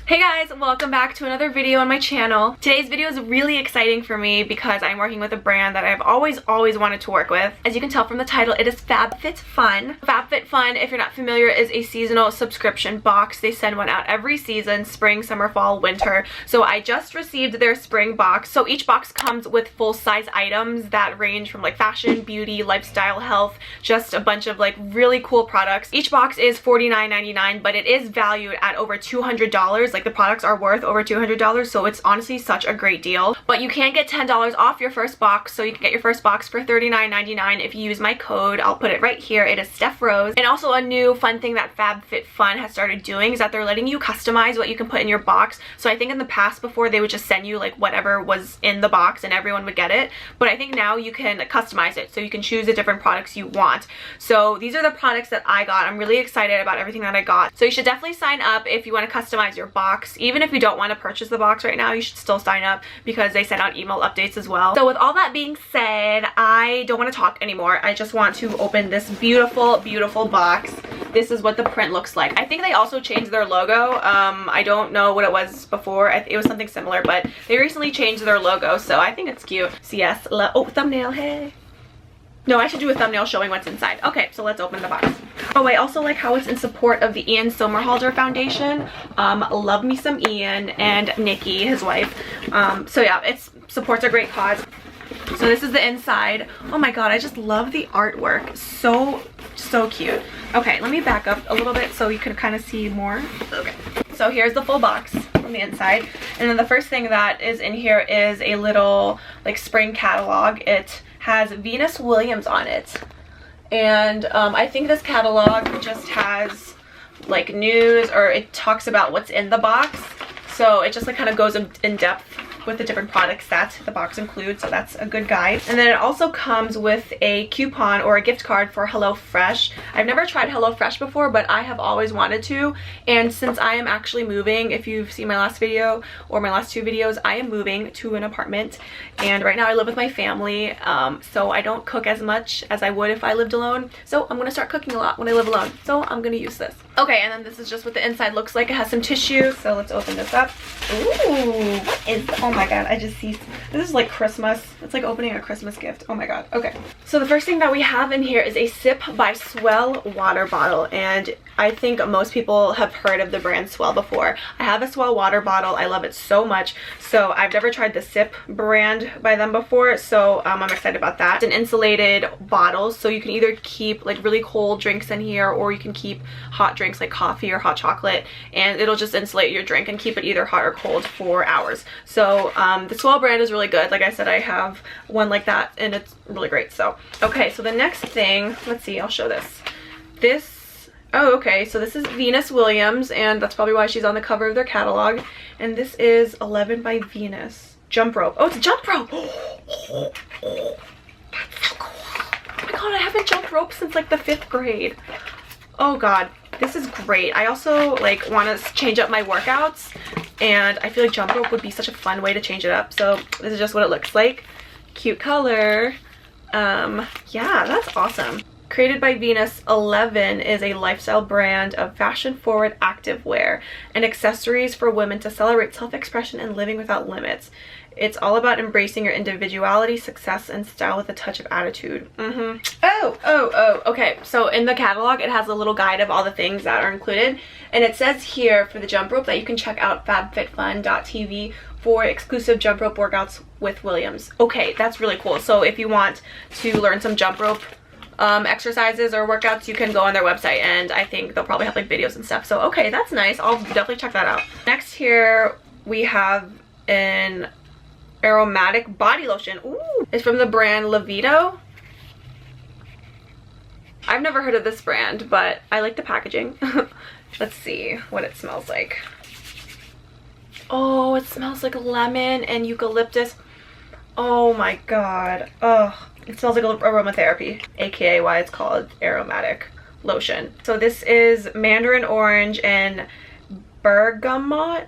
Hey guys, welcome back to another video on my channel. Today's video is really exciting for me because I'm working with a brand that I've always wanted to work with. As you can tell from the title, it is FabFitFun. FabFitFun, if you're not familiar, is a seasonal subscription box. They send one out every season, spring, summer, fall, winter. So I just received their spring box. So each box comes with full-size items that range from like fashion, beauty, lifestyle, health, just a bunch of like really cool products. Each box is $49.99, but it is valued at over $200. Like the products are worth over $200, so it's honestly such a great deal. But you can get $10 off your first box, so you can get your first box for $39.99 if you use my code. I'll put it right here. It is STEPHROSE. And also a new fun thing that FabFitFun has started doing is that they're letting you customize what you can put in your box. So I think in the past before they would just send you like whatever was in the box and everyone would get it. But I think now you can customize it, so you can choose the different products you want. So these are the products that I got. I'm really excited about everything that I got. So you should definitely sign up if you want to customize your box. Even if you don't want to purchase the box right now, you should still sign up because they send out email updates as well. So with all that being said, I don't want to talk anymore. I just want to open this beautiful box. This is what the print looks like. I think they also changed their logo. I don't know what it was before. It was something similar, but they recently changed their logo, so I think it's cute. So yes, oh, thumbnail, hey. No, I should do a thumbnail showing what's inside. Okay, so let's open the box. Oh, I also like how it's in support of the Ian Somerhalder Foundation. Love me some Ian and Nikki, his wife. So yeah, it supports a great cause. So this is the inside. Oh my god, I just love the artwork. So cute. Okay, let me back up a little bit so you can kind of see more. Okay. So here's the full box from the inside. And then the first thing that is in here is a little like spring catalog. It has Venus Williams on it. And I think this catalog just has like news, or it talks about what's in the box. So it just like kind of goes in depth with the different products that the box includes, so that's a good guide. And then it also comes with a coupon or a gift card for HelloFresh. I've never tried HelloFresh before, but I have always wanted to. And since I am actually moving, if you've seen my last video or my last two videos, I am moving to an apartment. And right now I live with my family, so I don't cook as much as I would if I lived alone. So I'm gonna start cooking a lot when I live alone. So I'm gonna use this. Okay, and then this is just what the inside looks like. It has some tissue, so let's open this up. Ooh, what is, oh my god, I just see, this is like Christmas. It's like opening a Christmas gift. Oh my god. Okay, so the first thing that we have in here is a Sip by Swell water bottle, and I think most people have heard of the brand Swell before. I have a Swell water bottle. I love it so much. So I've never tried the Sip brand by them before, so I'm excited about that. It's an insulated bottle, so you can either keep like really cold drinks in here, or you can keep hot drinks like coffee or hot chocolate, and it'll just insulate your drink and keep it either hot or cold for hours. So the Swell brand is really good. Like I said, I have one like that and it's really great. So okay, so the next thing, let's see, I'll show this. Oh, okay, so this is Venus Williams, and that's probably why she's on the cover of their catalog. And this is 11 by Venus. Jump rope. Oh, it's a jump rope! That's so cool. Oh my god, I haven't jumped rope since like the 5th grade. Oh god, this is great. I also like want to change up my workouts, and I feel like jump rope would be such a fun way to change it up. So this is just what it looks like. Cute color. Yeah, that's awesome. Created by Venus, 11 is a lifestyle brand of fashion-forward activewear and accessories for women to celebrate self-expression and living without limits. It's all about embracing your individuality, success, and style with a touch of attitude. Oh, okay. So in the catalog, it has a little guide of all the things that are included. And it says here for the jump rope that you can check out FabFitFun.tv for exclusive jump rope workouts with Williams. Okay, that's really cool. So if you want to learn some jump rope exercises or workouts, you can go on their website, and I think they'll probably have like videos and stuff. So okay, that's nice. I'll definitely check that out. Next here we have an aromatic body lotion. Ooh, it's from the brand Levito. I've never heard of this brand, but I like the packaging. Let's see what it smells like. Oh, it smells like lemon and eucalyptus. Oh my god. Oh, it smells like aromatherapy, aka why it's called aromatic lotion. So this is mandarin orange and bergamot.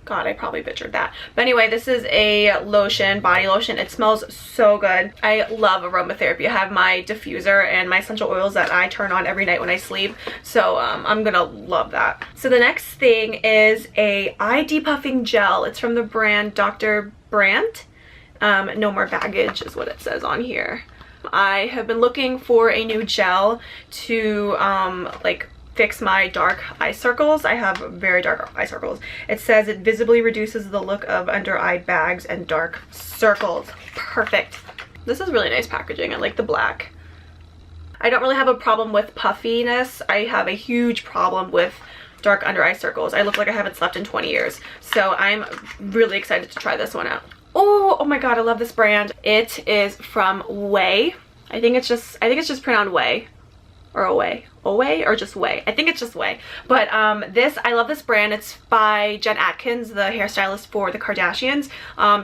God, I probably butchered that. But anyway, this is a lotion, body lotion. It smells so good. I love aromatherapy. I have my diffuser and my essential oils that I turn on every night when I sleep. So I'm gonna love that. So the next thing is a eye depuffing gel. It's from the brand Dr. Brandt. No more baggage is what it says on here. I have been looking for a new gel to like fix my dark eye circles. I have very dark eye circles. It says it visibly reduces the look of under eye bags and dark circles. Perfect. This is really nice packaging. I like the black. I don't really have a problem with puffiness. I have a huge problem with dark under eye circles. I look like I haven't slept in 20 years. So I'm really excited to try this one out. Oh my god, I love this brand. It is from Way. I think it's just pronounced Way. Or Away. Away or just Way? I think it's just Way. But I love this brand. It's by Jen Atkins, the hairstylist for the Kardashians.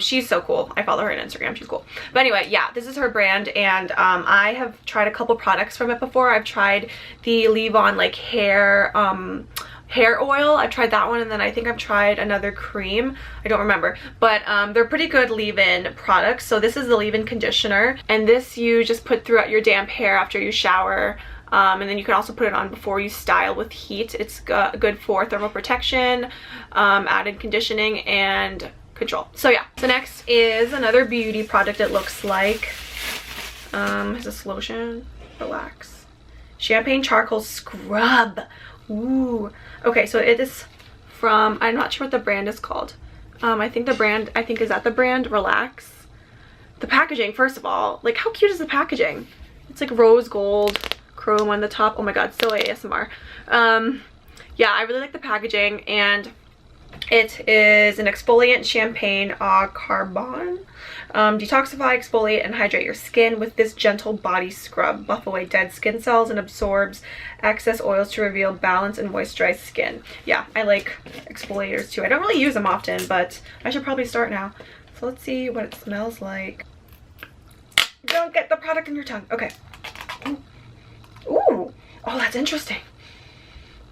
She's so cool. I follow her on Instagram. She's cool. But anyway, yeah, this is her brand, and I have tried a couple products from it before. I've tried the leave-on like hair oil. I've tried that one, and then I think I've tried another cream. I don't remember, but they're pretty good leave-in products. So this is the leave-in conditioner, and this you just put throughout your damp hair after you shower. And then you can also put it on before you style with heat. It's good for thermal protection, added conditioning, and control. So yeah. So next is another beauty product. It looks like is this lotion? Relax. Champagne charcoal scrub. Ooh. Okay, so it is from, I'm not sure what the brand is called. I think is that the brand Relax. The packaging, first of all, like how cute is the packaging? It's like rose gold chrome on the top. Oh my god, so ASMR. Yeah, I really like the packaging, and it is an exfoliant champagne au carbon. Detoxify, exfoliate, and hydrate your skin with this gentle body scrub. Buff away dead skin cells and absorbs excess oils to reveal balanced and moisturized skin. Yeah, I like exfoliators too. I don't really use them often, but I should probably start now. So let's see what it smells like. Don't get the product in your tongue. Okay. Ooh. Oh, that's interesting.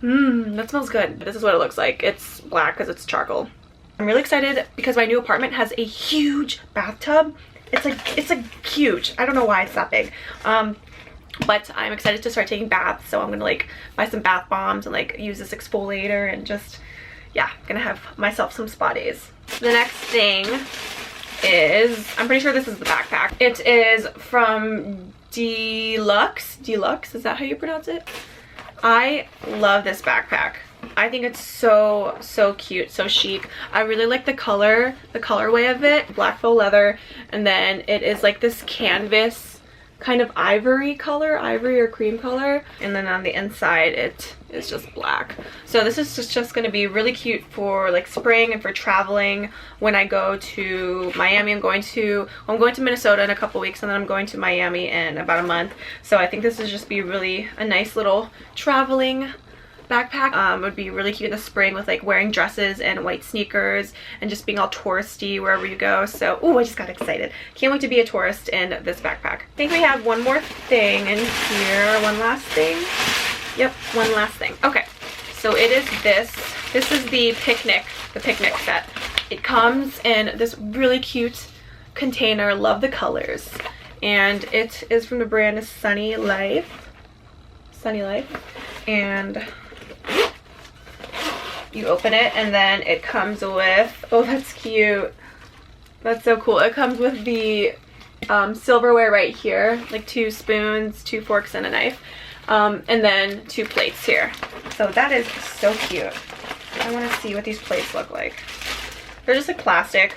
That smells good. This is what it looks like. It's black because it's charcoal. I'm really excited because my new apartment has a huge bathtub. It's like huge. I don't know why it's that big. But I'm excited to start taking baths, so I'm gonna like buy some bath bombs and like use this exfoliator and just, yeah, gonna have myself some spa days. The next thing is, I'm pretty sure this is the backpack. It is from Deluxe. Deluxe, is that how you pronounce it? I love this backpack. I think it's so cute, so chic. I really like the colorway of it. Black faux leather, and then it is like this canvas kind of ivory color, ivory or cream color, and then on the inside it is just black. So this is just going to be really cute for like spring and for traveling. When I go to Miami, I'm going to Minnesota in a couple weeks, and then I'm going to Miami in about a month. So I think this is just be really a nice little traveling backpack. It would be really cute in the spring with like wearing dresses and white sneakers and just being all touristy wherever you go. So, ooh, I just got excited. Can't wait to be a tourist in this backpack. I think we have one more thing in here. One last thing. Yep, one last thing. Okay, so it is this. This is the picnic set. It comes in this really cute container. Love the colors. And it is from the brand Sunny Life. Sunny Life. And you open it, and then it comes with, oh, that's cute. That's so cool. It comes with the silverware right here, like 2 spoons, 2 forks, and a knife, and then 2 plates here. So that is so cute. I want to see what these plates look like. They're just like plastic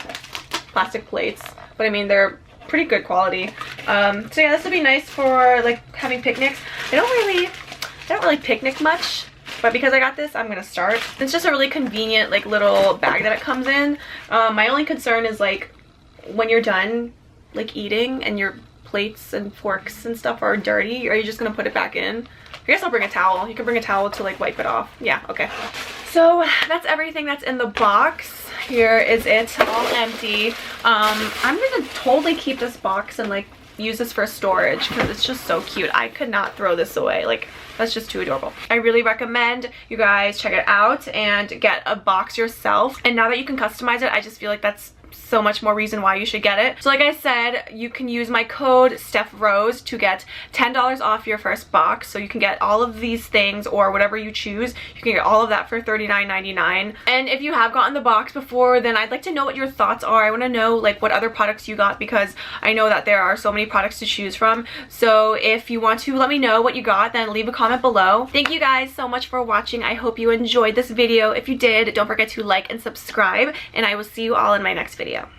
plates, but I mean they're pretty good quality. So yeah, this would be nice for like having picnics. I don't really picnic much, but because I got this, I'm gonna start. It's just a really convenient like little bag that it comes in. My only concern is like when you're done like eating and your plates and forks and stuff are dirty, are you just gonna put it back in? I guess I'll bring a towel. You can bring a towel to like wipe it off. Yeah, okay. So that's everything that's in the box. Here is it, all empty. I'm gonna totally keep this box and like use this for storage because it's just so cute. I could not throw this away. Like, That's just too adorable. I really recommend you guys check it out and get a box yourself. And now that you can customize it, I just feel like that's so much more reason why you should get it. So like I said, you can use my code STEPHROSE to get $10 off your first box. So you can get all of these things or whatever you choose. You can get all of that for $39.99. And if you have gotten the box before, then I'd like to know what your thoughts are. I want to know like what other products you got, because I know that there are so many products to choose from. So if you want to let me know what you got, then leave a comment below. Thank you guys so much for watching. I hope you enjoyed this video. If you did, don't forget to like and subscribe, and I will see you all in my next video.